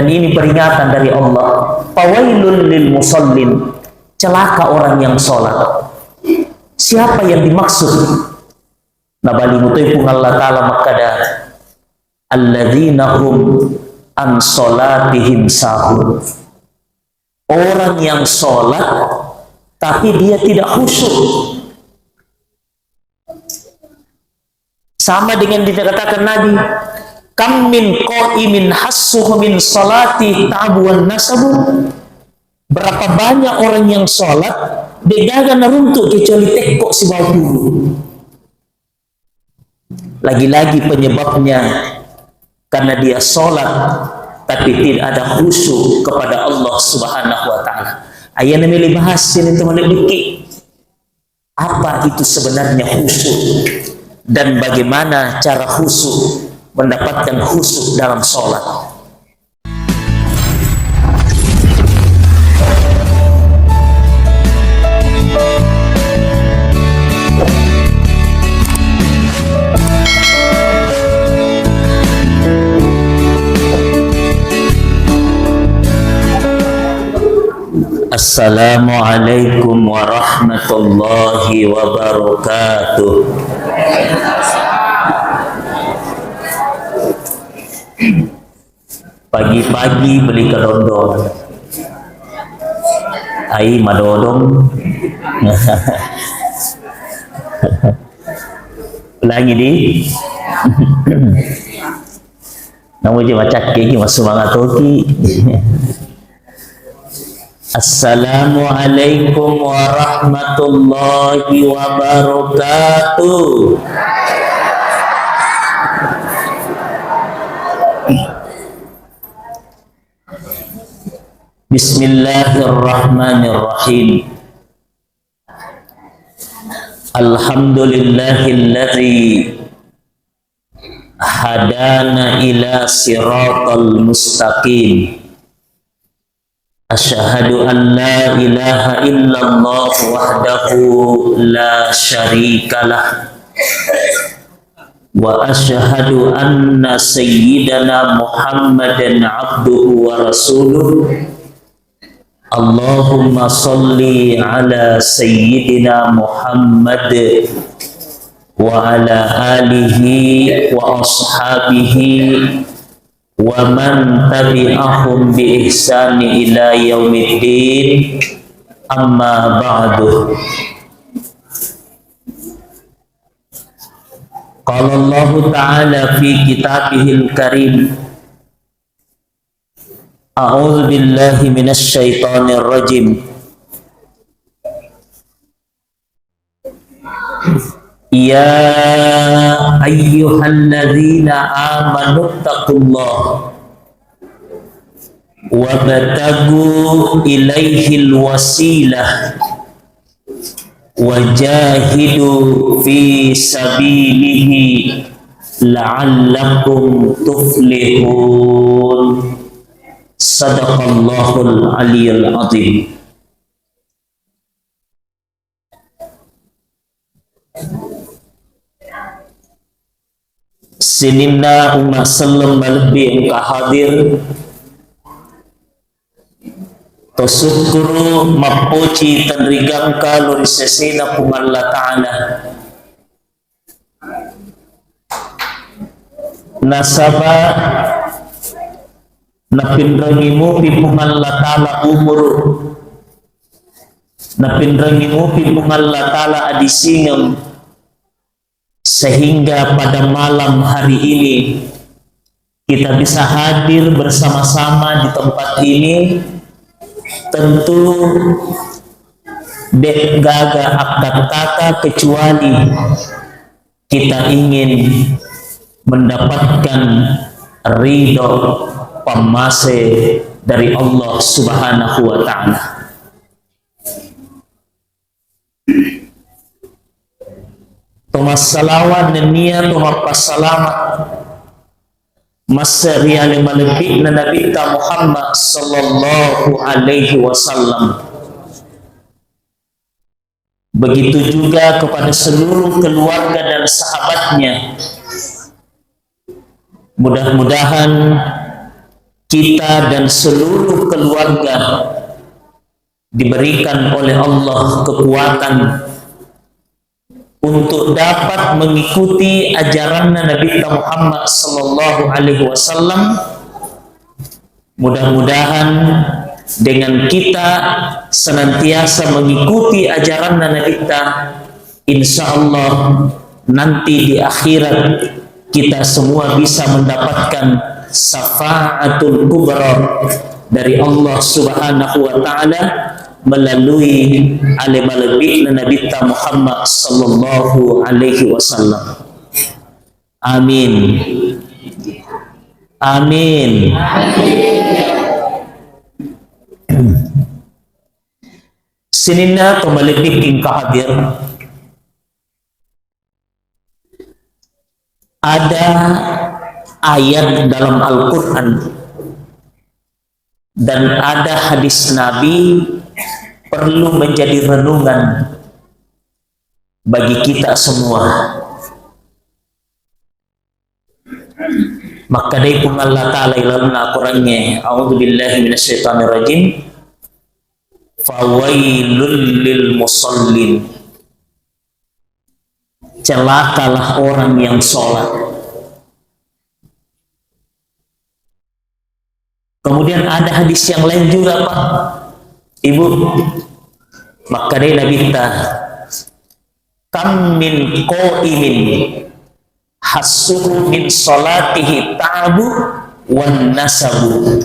Dan ini peringatan dari Allah. Fawailul lil musallin, celaka orang yang sholat. Siapa yang dimaksud? Nabali mutoy pung Allah Ta'ala makada alladzina hum an sholatihim sahun. Orang yang sholat tapi dia tidak khusyuk. Sama dengan dikatakan Nabi, kam min qa'imin hassuhu min salati ta'bu wan nasabu. Berapa banyak orang yang sholat begaga naruntuk kecuali tekok si bawah dulu. Lagi-lagi penyebabnya karena dia sholat tapi tidak ada khusyuk kepada Allah Subhanahu wa Ta'ala. Ayana milih bahas ini teman-teman, apa itu sebenarnya khusyuk dan bagaimana cara khusyuk, mendapatkan khusyuk dalam sholat. Assalamualaikum warahmatullahi wabarakatuh. Pagi-pagi beli kedondong. Ai madodong. Lagi di. Namu je macak ke masuk semangat toki. Assalamualaikum warahmatullahi wabarakatuh. Bismillahirrahmanirrahim. Alhamdulillahilladzi hadana ila siratal mustaqim. Asyhadu an la ilaha illallah wahdahu la syarikalah wa asyhadu anna sayyidana Muhammadan abduhu wa rasuluh. Allahumma salli ala sayyidina Muhammad wa ala alihi wa ashabihi wa man tabi'ahum bi ihsani ila yaumiddin, amma ba'du. Qala Allah Ta'ala fi kitabihil karim, a'udzu billahi minasy syaithanir rajim. Ya ayyuhalladzina amanu taqullaha wabtagu ilaihil wasilah wajahidu fi sabilihi la'allakum tuflihun. Sadaqallahul aliyyul azim. Sininna umat sallam lebih engkau hadir tosukuru mapoci tanrigang kalun sesina pung Allah Ta'ala nasaba napindrangimu pipung Allah Ta'ala umur, napindrangimu pipung Allah Ta'ala adisingam, sehingga pada malam hari ini kita bisa hadir bersama-sama di tempat ini. Tentu gaga akad kata kecuali kita ingin mendapatkan ridho pamase dari Allah Subhanahu wa Ta'ala. Tomas salawat dan niat tomas pasalamat masari yang melebih na Nabi Muhammad sallallahu alaihi wasallam. Begitu juga kepada seluruh keluarga dan sahabatnya. Mudah-mudahan kita dan seluruh keluarga diberikan oleh Allah kekuatan untuk dapat mengikuti ajaran Nabi Muhammad sallallahu alaihi wasallam. Mudah-mudahan dengan kita senantiasa mengikuti ajaran Nabi kita, insya Allah nanti di akhirat kita semua bisa mendapatkan syafaatul kubra dari Allah Subhanahu wa taala melalui alim-alim Nabi Muhammad sallallahu alaihi wasallam. Amin. Amin. Sinina kembali bikin hadir. Ada ayat dalam Al-Quran dan ada hadis Nabi perlu menjadi renungan bagi kita semua. Maka dari pun Allah Ta'ala dalam Al-Qurannya, a'udzubillahi minasyaitonirrajim, fawailul lil musallin, celakalah orang yang sholat. Kemudian ada hadis yang lain juga, Pak Ibu. Maka dari Nabi kita, kam min qaimin hassuhu min salatihi ta'abu wan nasabu.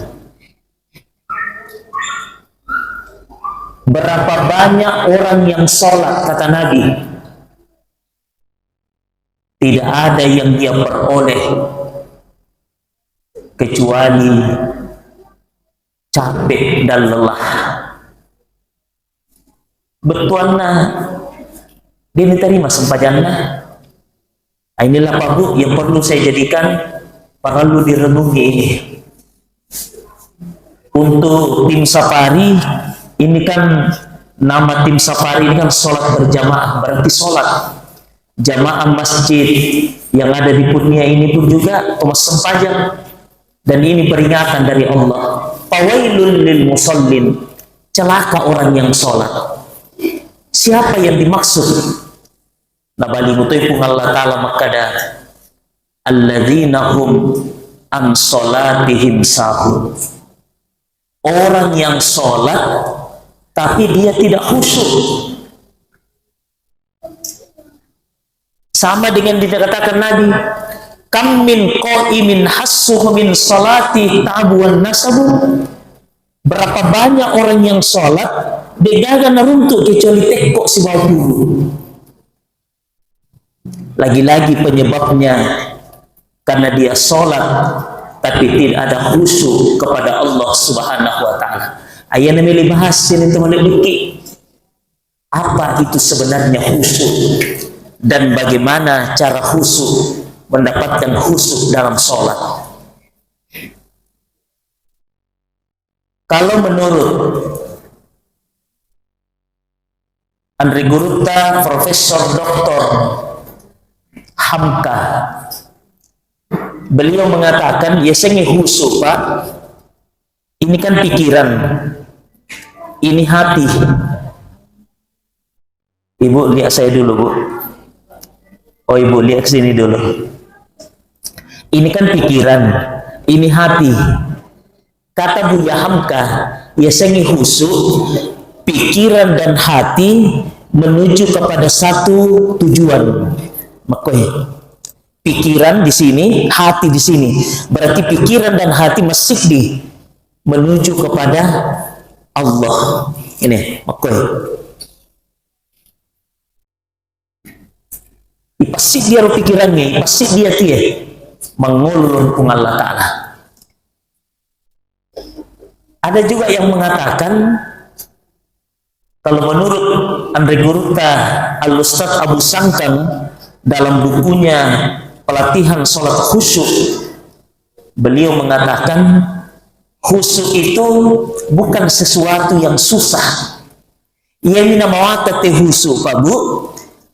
Berapa banyak orang yang sholat, kata Nabi, tidak ada yang dia peroleh kecuali capek dan lelah. Betulnya dia diterima sempajannya. Inilah Pak Bu yang perlu saya jadikan perlu direnungi ini. Untuk tim safari ini kan, nama tim safari ini kan sholat berjamaah, berarti sholat jamaah masjid yang ada di Purnia ini pun juga sempajang, dan ini peringatan dari Allah. Fawailul lil musallin, celaka orang yang sholat. Siapa yang dimaksud? Nabali mutipung Allah Ta'ala makada alladzina hum an sholatihim sahun, orang yang sholat tapi dia tidak khusyuk. Sama dengan dikatakan Nabi, kam min qaimin hassuhu min salati ta'buwan nasabu. Berapa banyak orang yang sholat begagan runtuk kecuali tekok si bau dulu. Lagi-lagi penyebabnya karena dia sholat tapi tidak ada khusyuk kepada Allah Subhanahu wa taala. Ayat yang bahas ini teman-teman, apa itu sebenarnya khusyuk dan bagaimana cara khusyuk, mendapatkan khusyuk dalam sholat. Kalau menurut Andri Gurutta, Profesor Dr. Hamka, beliau mengatakan, ya saya khusyuk Pak, ini kan pikiran, ini hati. Ibu lihat saya dulu Bu. Oh Ibu lihat sini dulu. Ini kan pikiran, ini hati. Kata Buya Hamka, ya saya khusyuk, pikiran dan hati menuju kepada satu tujuan. Makanya pikiran di sini, hati di sini. Berarti pikiran dan hati masih menuju kepada Allah. Ini makanya. Pasti dia pikirannya, pasti dia mengulur pun Allah Ta'ala. Ada juga yang mengatakan, kalau menurut Andri Gurutta, Al-Ustaz Abu Sangkan dalam bukunya Pelatihan Sholat Khusyuk, beliau mengatakan khusyuk itu bukan sesuatu yang susah. Ia minamawata te khusyuk Pak Bu,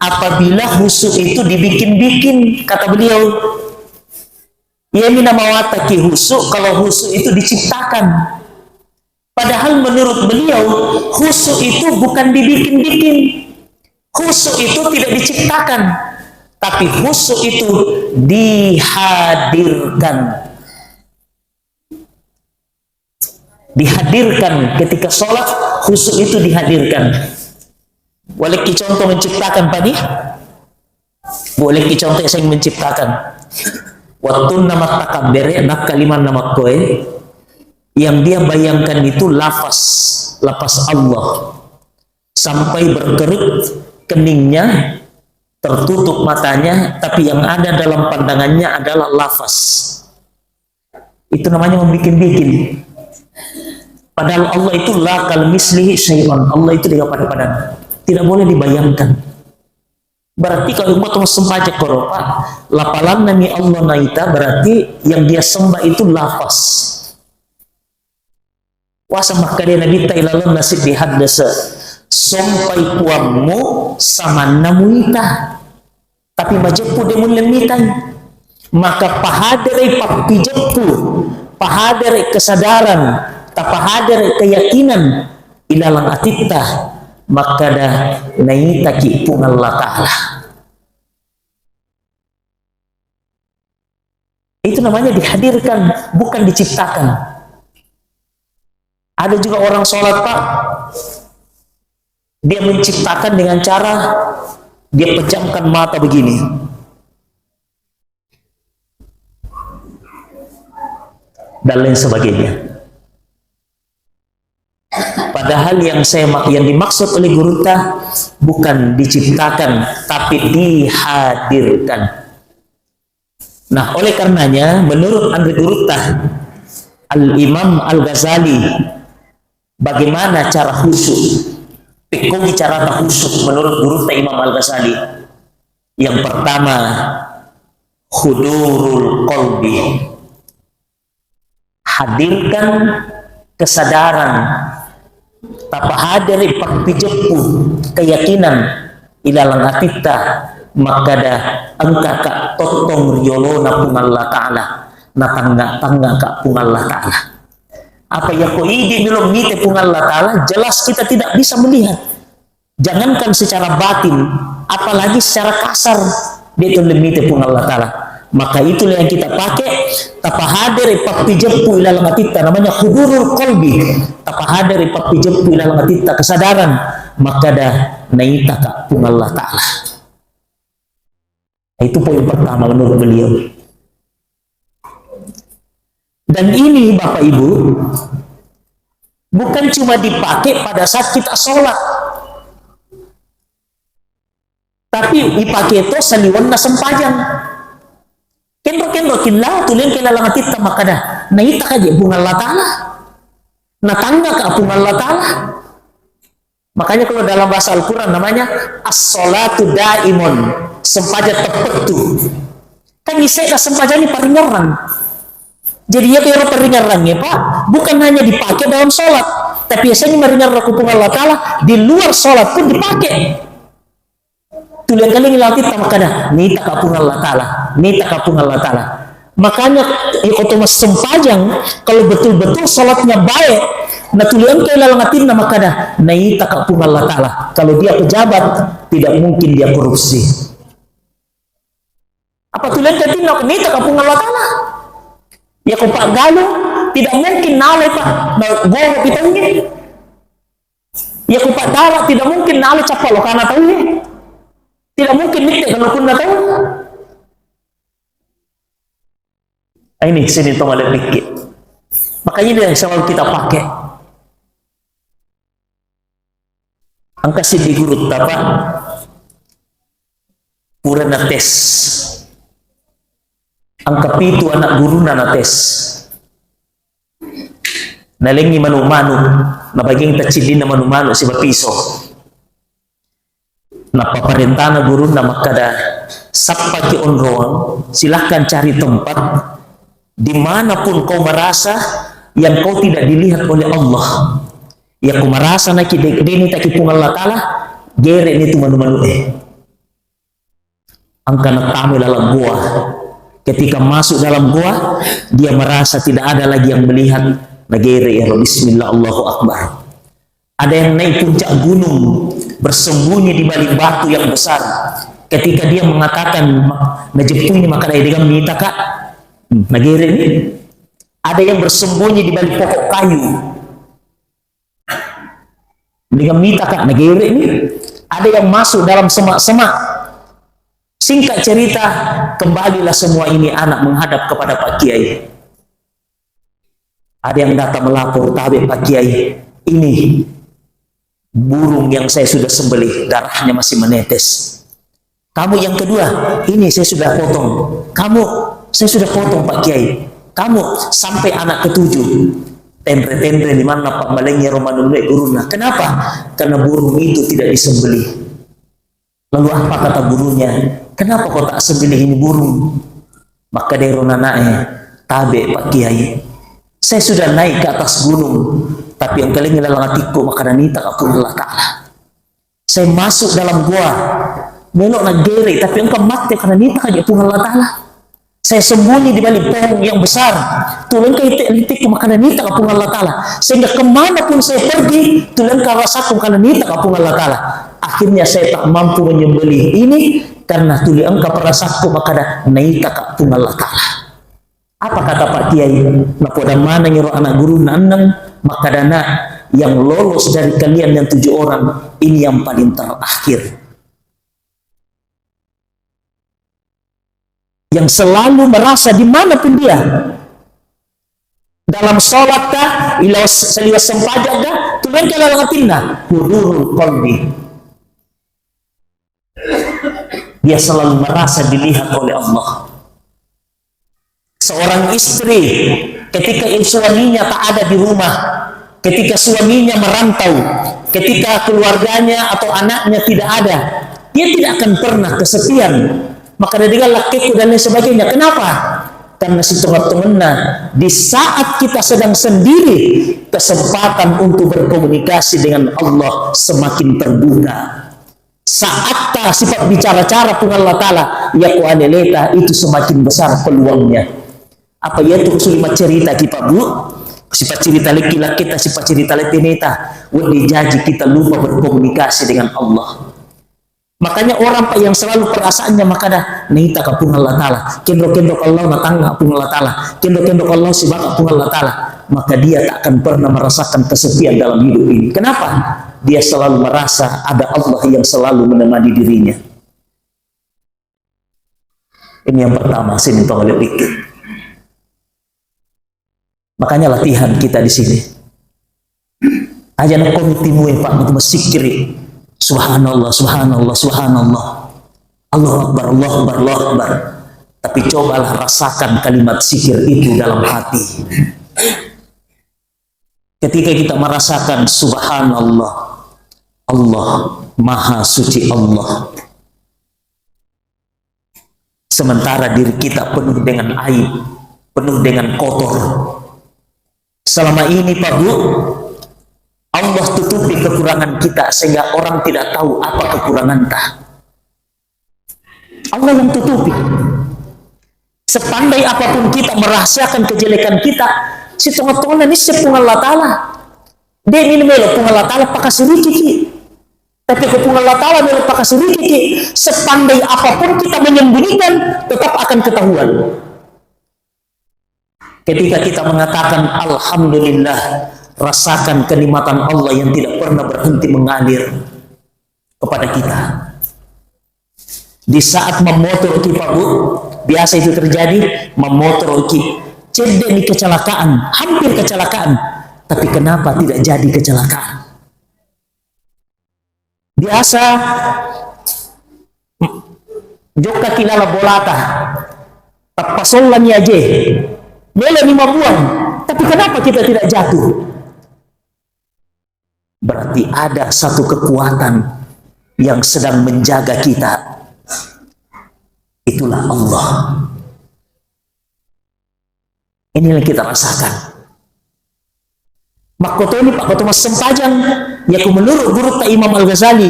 apabila khusyuk itu dibikin-bikin, kata beliau. Ya minamawata ki husuk, kalau husuk itu diciptakan. Padahal menurut beliau, husuk itu bukan dibikin-bikin. Husuk itu tidak diciptakan. Tapi husuk itu dihadirkan. Dihadirkan ketika sholat, husuk itu dihadirkan. Boleh ki contoh menciptakan tadi? Boleh ki contoh yang menciptakan. Waktu nama takabere, nak kalimat nama koe, yang dia bayangkan itu lafaz Allah, sampai berkerut keningnya, tertutup matanya, tapi yang ada dalam pandangannya adalah lafaz. Itu namanya membikin-bikin. Padahal Allah itu la kal mislihi syai'un. Allah itu dia pada-pada. Tidak boleh dibayangkan. Berarti kalau umat sembah koropa, lapalan nami Allah naita, berarti yang dia sembah itu lafaz. Wasa maka dia nabi tailalun nasib dihadasa sampai puamu sama namuita. Tapi majepu dia mulemitan. Maka pahadere papijepu, pahadere kesadaran, tapahadere keyakinan ilalang atita, maka dah naitaki pun Allah Ta'ala. Itu namanya dihadirkan, bukan diciptakan. Ada juga orang sholat, Pak, dia menciptakan dengan cara dia pejamkan mata begini. Dan lain sebagainya. Padahal yang dimaksud oleh Gurutta bukan diciptakan, tapi dihadirkan. Nah, oleh karenanya, menurut Andre Gurutta, Al-Imam Al-Ghazali, bagaimana cara khusyuk? Pikogi cara khusyuk menurut Gurutta Imam Al-Ghazali. Yang pertama, hudurul qalbi. Hadirkan kesadaran, tapahadiri pakpijepu keyakinan ilalang atita, maka dah engka kak totong riolona pun Allah Ta'ala, na tangga kak pun Allah Ta'ala. Apa yang kau ide belum ngite pun Allah Ta'ala, jelas kita tidak bisa melihat. Jangankan secara batin, apalagi secara kasar, dia itu lemite pun Allah Ta'ala. Maka itulah yang kita pakai, tapahadiri pakpijepu ilalang atita, namanya hudurul qalbi. Tapahadiri pakpijepu ilalang atita, kesadaran, maka dah naita kak pun Allah Ta'ala. Itu poin pertama menurut beliau. Dan ini Bapak Ibu, bukan cuma dipakai pada saat kita sholat, tapi dipakai itu saliwan na sempajang. Kendro kinlah tulen kailangan kita maka dah naita kaje pun Allah Ta'ala. Natangga ka pun Allah Ta'ala. Makanya kalau dalam bahasa Al-Quran namanya as-salatu daimun, sempaja tepetu. Kan isek ka sempaja ni paringaran. Jadi ya kaya paringaran ya Pak, bukan hanya dipakai dalam sholat, tapi biasanya meringar pun Allah Ta'ala di luar sholat pun dipakai. Tulian kali ngilang kita makanya nita kapung Allah Ta'ala, nita kapung Allah Ta'ala. Makanya otomatis sempajang kalau betul-betul sholatnya baik, nah tulian kali lalangatin nama kada nita kapung Allah Ta'ala. Kalau dia pejabat tidak mungkin dia korupsi. Apa tulian kali nita kapung Allah Ta'ala? Ya kau Pak Galuh tidak mungkin nale Pak, nah goro kita ini. Ya kau Pak Dara tidak mungkin nale capa lo karena tahu ini. Tidak mungkin nih kalau pun tahu. Ini sini tuh malah dikit. Makanya dia selalu kita pakai. Angka si di guru apa? Pura nates. Angka pitu anak guru nates. Nalengi manu-manu, nabaging tachidin na manu-manu si bapiso. Napaparintana guru na makada sapaki onroang, silahkan cari tempat dimanapun kau merasa yang kau tidak dilihat oleh Allah. Ya kau merasa na kideni takipung Allah Ta'ala, gere ni tu manu-manu angka na tamu dalam buah, Ketika masuk dalam gua, dia merasa tidak ada lagi yang melihat. Negeri ya Bismillah Allahu Akbar. Ada yang naik puncak gunung, bersembunyi di balik batu yang besar. Ketika dia mengatakan najepuni maka dia dengan minta kak. Negeri ini. Ada yang bersembunyi di balik pokok kayu. Dengan minta kak negeri ini. Ada yang masuk dalam semak-semak. Singkat cerita, kembalilah semua ini anak menghadap kepada Pak Kiai. Ada yang datang melapor, tabik Pak Kiai, ini burung yang saya sudah sembelih, darahnya masih menetes. Kamu yang kedua, ini saya sudah potong. Kamu, saya sudah potong Pak Kiai. Kamu sampai anak ketujuh. Tendre-tendre di mana Pak Malengnya Ramadan guruna. Kenapa? Karena burung itu tidak disembelih. Lalu apa kata gurunya? Kenapa kau tak sembelih ini burung? Maka dari nanae, tabe Pak Kiai. Saya sudah naik ke atas gunung, tapi yang kalian dalam hatiku maka nanita aku Allah Ta'ala. Saya masuk dalam gua, melok nagere, tapi engkau mati karena nita aja Tuhan Allah Ta'ala. Saya sembunyi di balik pohon yang besar, tulen ke itik-itikku maka nanita aku Allah Ta'ala. Sehingga kemanapun saya pergi, tulen ke rasaku karena nita aku Allah Ta'ala. Akhirnya saya tak mampu menyembelih ini karena tuli engkau perasaku maka nanita aku Allah Ta'ala. Apa kata Pak Kiai? Napoda mana nyuruh anak guru nanang maka dana yang lolos dari kalian yang 7 orang ini yang paling terakhir. Yang selalu merasa dimanapun dia. Dalam sholat kah, seliwas sempajak kah, tulen kalau ngatinna hururul qalbi. Dia selalu merasa dilihat oleh Allah. Seorang istri ketika suaminya tak ada di rumah, ketika suaminya merantau, ketika keluarganya atau anaknya tidak ada, dia tidak akan pernah kesepian. Maka dia dengan lakiku dan lain sebagainya. Kenapa? Karena si teman-temannya di saat kita sedang sendiri, kesempatan untuk berkomunikasi dengan Allah semakin terbuka. Saat sifat bicara-cara pun Allah Ta'ala ya kuaneleta itu semakin besar peluangnya. Apa ya itu sulit cerita kita bu? Sifat cerita laki-laki kita, sifat cerita laki-laki wadi janji kita lupa berkomunikasi dengan Allah. Makanya orang yang selalu perasaannya maka dah nita kapung Allah Ta'ala, kendok-kendok Allah natangga pun Allah Ta'ala, kendok-kendok Allah sibak pun Allah Ta'ala, maka dia tak akan pernah merasakan kesepian dalam hidup ini. Kenapa? Dia selalu merasa ada Allah yang selalu menemani dirinya. Ini yang pertama, sini tolong pikir. Makanya latihan kita di sini. Aja nak komitimu Pak, untuk bersikir. Subhanallah, subhanallah, subhanallah. Allah Akbar, Allah Akbar, Allah Akbar. Tapi cobalah rasakan kalimat zikir itu dalam hati. Ketika kita merasakan subhanallah, Allah maha suci Allah. Sementara diri kita penuh dengan aib, penuh dengan kotor. Selama ini Pak Bu, Allah tutupi kekurangan kita sehingga orang tidak tahu apa kekurangan kita. Allah yang tutupi. Sepandai apapun kita merahasiakan kejelekan kita, si tengah-tengah ini sepung Allah Ta'ala. Dia ini melo pung Allah Ta'ala pakai sedikit. Tapi kepung Allah Ta'ala melo pakai sedikit. Sepandai apapun kita menyembunyikan, tetap akan ketahuan. Ketika kita mengatakan Alhamdulillah, rasakan kenikmatan Allah yang tidak pernah berhenti mengalir kepada kita. Di saat memotor Pak Bu, biasa itu terjadi, memotor cedek di kecelakaan, hampir kecelakaan, tapi kenapa tidak jadi kecelakaan? Biasa joka kilala bolata, tapasolan ya je. Boleh 5 buang, tapi kenapa kita tidak jatuh? Berarti ada satu kekuatan yang sedang menjaga kita. Itulah Allah. Inilah kita rasakan. Makotoni Pak Koto Mas Sempajang, yaku menurut guru tak Imam Al-Ghazali,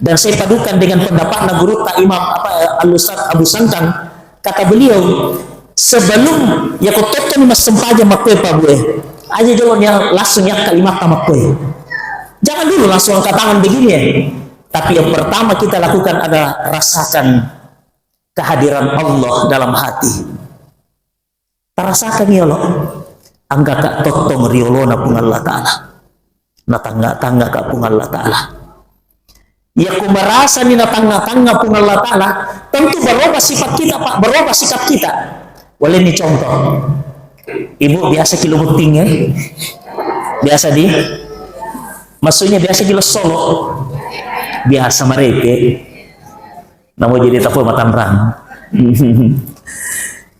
dan saya padukan dengan pendapat guru tak Imam Al-Ustaz Abu Santang, kata beliau, sebelum ya kau tonton mas sempaja makwe pak gue, aja dulu yang langsung yang kalimat makwe. Jangan dulu langsung angkat tangan begini ya. Tapi yang pertama kita lakukan adalah rasakan kehadiran Allah dalam hati. Terasakan ya Allah. Angka kak totong riolona pun Allah Ta'ala. Na tangga-tangga kak pun Allah Ta'ala. Ya ku merasa ni na tangga-tangga pun Allah Ta'ala. Tentu berubah sifat kita pak, berubah sikap kita. Boleh nih contoh. Ibu biasa kilo buting ya. Biasa di. Maksudnya biasa kilo solo. Biasa mereka. Namun jadi tak boleh matamrang.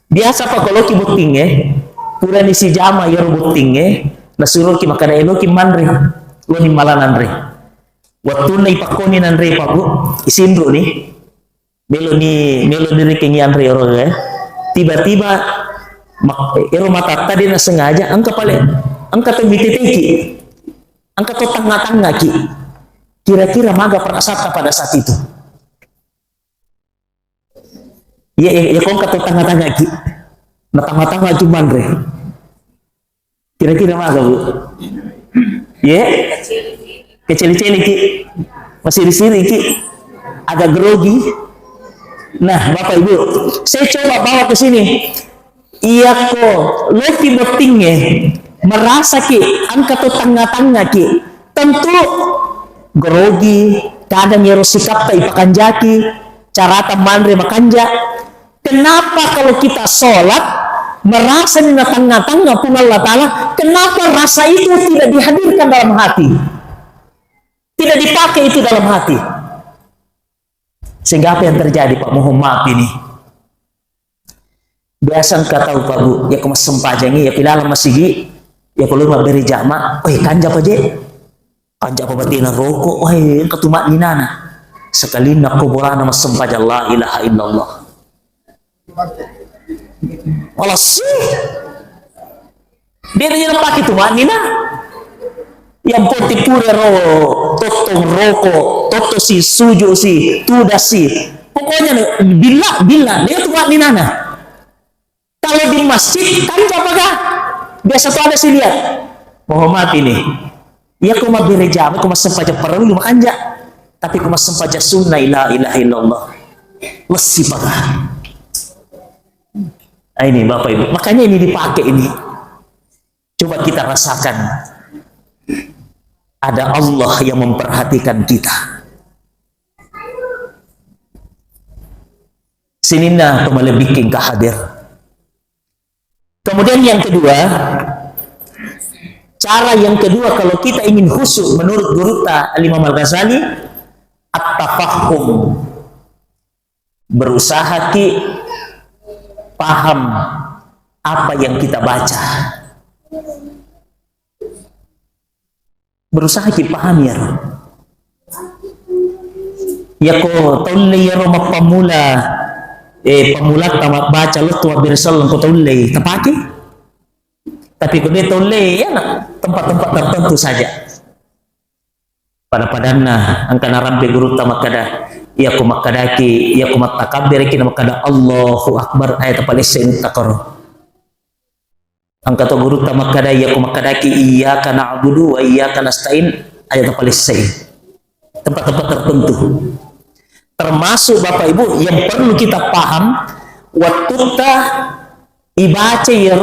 Biasa pak kalau ki buting ya. Pura ni si jama ya buting ya. Nasuruh ki makan elo ki manre. Lo ni malanan re. Waktu na ipakoni nan re pak bu. Isindro ni. Melo ni rekengi andre oro ya. Tiba-tiba ero mata tadi na sengaja angka paling angka tu mititeki. Angka tu tengah-tengah ki. Kira-kira maga perasaan pada saat itu. Ya kau kata tengah-tengah ki. Nah tengah-tengah ki manre. Kira-kira maga bu. Ya. Kecil-kecil ki. Masih di sini ki. Agak grogi. Nah, Bapak Ibu, saya coba bawa ke sini. Iya kok, lebih pentingnya merasa ki, angka tu tengah-tengah ki. Tentu grogi, kadang ya sikap tak ipakan jaki, cara manre makanja. Kenapa kalau kita sholat merasa di tengah-tengah pun Allah Ta'ala, kenapa rasa itu tidak dihadirkan dalam hati? Tidak dipakai itu dalam hati. Sehingga apa yang terjadi Pak? Mohon maaf ini. Biasa engkau tahu Pak Bu, ya kemas sempajangi, ya pilih masigi, ya kalau mau beri jama, kanja apa je? Kanja apa batina rokok, ketumak ninana. Sekali nak kuburan nama sempaja la ilaha illallah. Walau sih, dia tidak pakai tumak nina. Yang putih pura totong rokok, toto si suju si, tudas si. Pokoknya bila dia tuh di nana. Kalau di masjid kan apakah? Biasa tuh ada sih lihat. Muhammad ini. Ya aku mau bereja, aku mau sempaja perlu makanja. Tapi aku mau sempaja sunnah la ilaha illallah. Masih pakah. Ini Bapak Ibu. Makanya ini dipakai ini. Coba kita rasakan. Ada Allah yang memperhatikan kita. Sinina kembali bikin kehadir. Kemudian yang kedua, cara yang kedua kalau kita ingin khusyuk menurut guru Al-Imam Al-Ghazali, at-tafahum. Berusaha ki paham apa yang kita baca. Berusaha ki paham ya. Ya ko taulle ya roma pamula pamula tamat baca lu tua birsal ko taulle tapaki. Tapi ko de taulle ya tempat-tempat tertentu saja. Pada-padanna angkana rambe guru tamat kada ya ko makadaki ya ko matakabir ki makada Allahu akbar ayat paling sen takaro. Angkata guru tamakada ya kumakadaki iyyaka na'budu wa iyyaka nasta'in ayat paling say. Tempat-tempat tertentu. Termasuk Bapak Ibu yang perlu kita paham waktu kita ibaca ya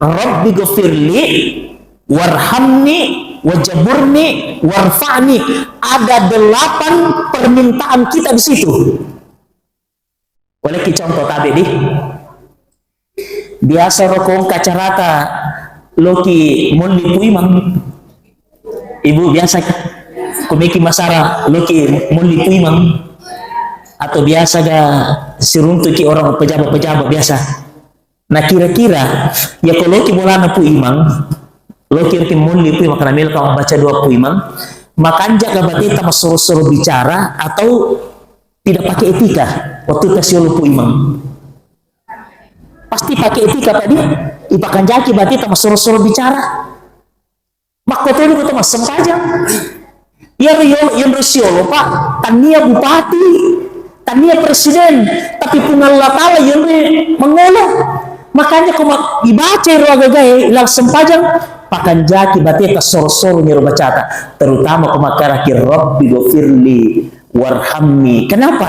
Rabbi ghfirli warhamni wajaburni warfa'ni. Ada 8 permintaan kita di situ. Boleh kita contoh tadi di biasa rokok kacarata loki muli puimang. Ibu biasa kumiki masara loki muli puimang. Atau biasa ga siruntuki orang pejabat-pejabat biasa. Nah kira-kira ya kalau loki mulana puimang loki muli puimang karena mil kamu baca 2 puimang maka jaga batita suruh-suruh bicara atau tidak pakai etika waktu kasih puimang. Pasti pakai etika tadi. Ipakan jaki berarti tak suruh-suruh bicara. Maka itu kita masem saja. Ya yang resiolo Pak. Tania bupati. Tania presiden, tapi pun Allah Ta'ala yang mengolah. Makanya kau dibaca ruang gaya ilang sempajang pakan jaki bateta sor-sor nyeru bacata, terutama kau makaraki Rabbi gofirli warhamni. Kenapa?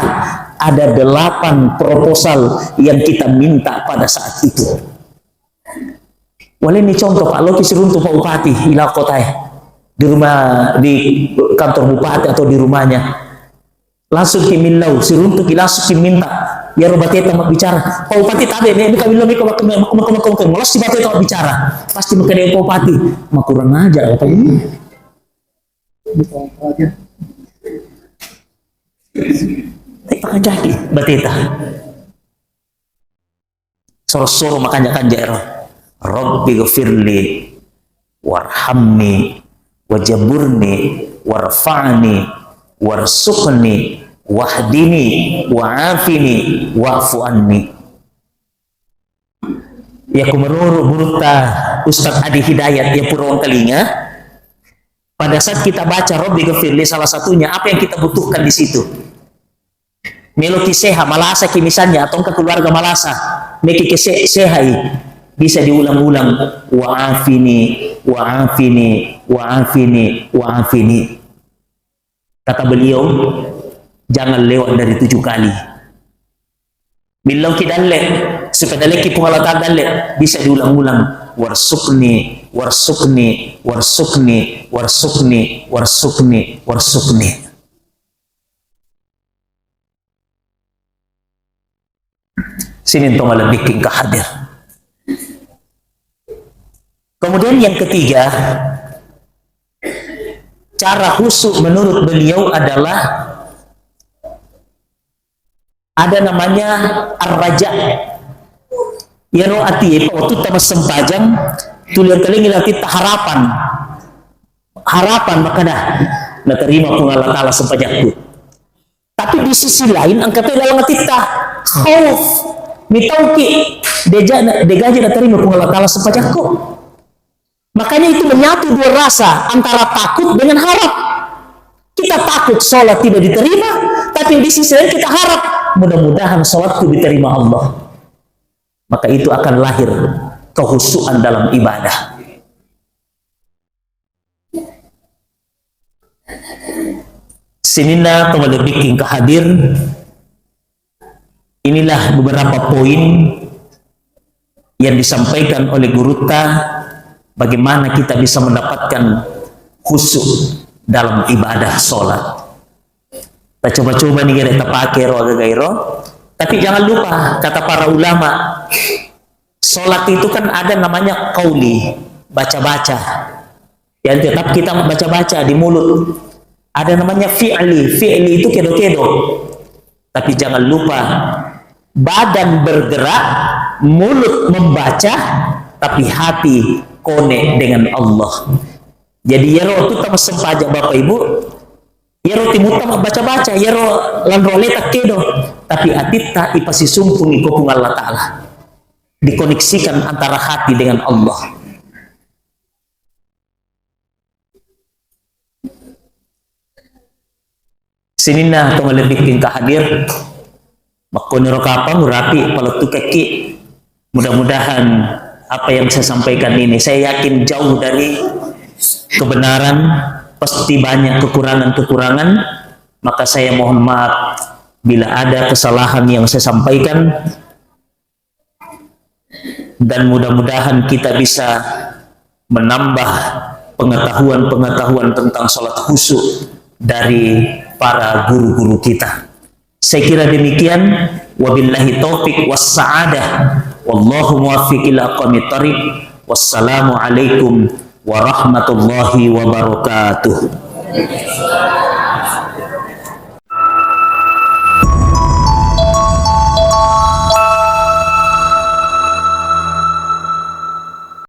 Ada 8 proposal yang kita minta pada saat itu. Boleh nih contoh Pak Loki seruntuh Pak Bupati ilang kota di rumah, di kantor bupati atau di rumahnya, langsung kimilau seruntuh langsung kiminta ya robateta mak bicara Pak Bupati tadi ini kami bilang makan molas si bateta mak bicara pasti makan Pak Bupati mak kurang ajar apa ini tapi pakai jaki bateta soro-soro makanya kan jairo Rabbi ghafirli warhamni wajaburni warfa'ni warsuqni wahdini wa'afini wa'fu anni. Ya kumeruru burta Ustaz Adi Hidayat ya purwong telinga. Pada saat kita baca Rabbi ghafirli, salah satunya apa yang kita butuhkan di situ? Melo kiseha malasa misalnya atau ke keluarga malasa meki kisehai bisa diulang-ulang wa'afini wa'afini wa'afini wa'afini. Kata beliau, jangan lewat dari 7 kali. Bilang kita dalek, supaya dalek pengalaman dalek bisa diulang-ulang. Warsukni, warsukni, warsukni, warsukni, warsukni, warsukni. Sini untuk lebih king hadir. Kemudian yang ketiga, cara khusyuk menurut beliau adalah ada namanya ar-raja. Ya no ati waktu kita sempajang tulian kali ngilatih harapan. Harapan maka dah na terima pengalat Allah sempajakku. Tapi di sisi lain angkatnya dalam kita khauf mitauki degaja na terima pengalat Allah sempajakku. Makanya itu menyatu 2 rasa antara takut dengan harap. Kita takut sholat tidak diterima, tapi di sisi lain kita harap mudah-mudahan sholatku diterima Allah. Maka itu akan lahir kehusuan dalam ibadah. Sinina kembali bikin kehadir. Inilah beberapa poin yang disampaikan oleh Guruta bagaimana kita bisa mendapatkan khusyuk dalam ibadah sholat. Kita coba-coba nih kita pakai roh gairo. Tapi jangan lupa kata para ulama, sholat itu kan ada namanya qauli, baca-baca. Yang tetap kita baca-baca di mulut. Ada namanya fi'li, fi'li itu kedo-kedo. Tapi jangan lupa badan bergerak, mulut membaca, tapi hati konek dengan Allah. Jadi ya roh itu tak sempaja Bapak Ibu, ya roh timuta baca-baca, ya roh lanrole tak kedo, tapi atita ipasi sumpung ikopung Allah Ta'ala. Dikoneksikan antara hati dengan Allah. Sinina atau lebih hadir, makonero kapang rapi paletu kaki. Mudah-mudahan apa yang saya sampaikan ini, saya yakin jauh dari kebenaran, pasti banyak kekurangan-kekurangan, maka saya mohon maaf bila ada kesalahan yang saya sampaikan, dan mudah-mudahan kita bisa menambah pengetahuan-pengetahuan tentang sholat khusyuk dari para guru-guru kita. Saya kira demikian. Wabillahi taufiq was sa'adah. Wallahu muwaffiq ila aqwamit thariq. Wassalamu alaikum warahmatullahi wabarakatuh.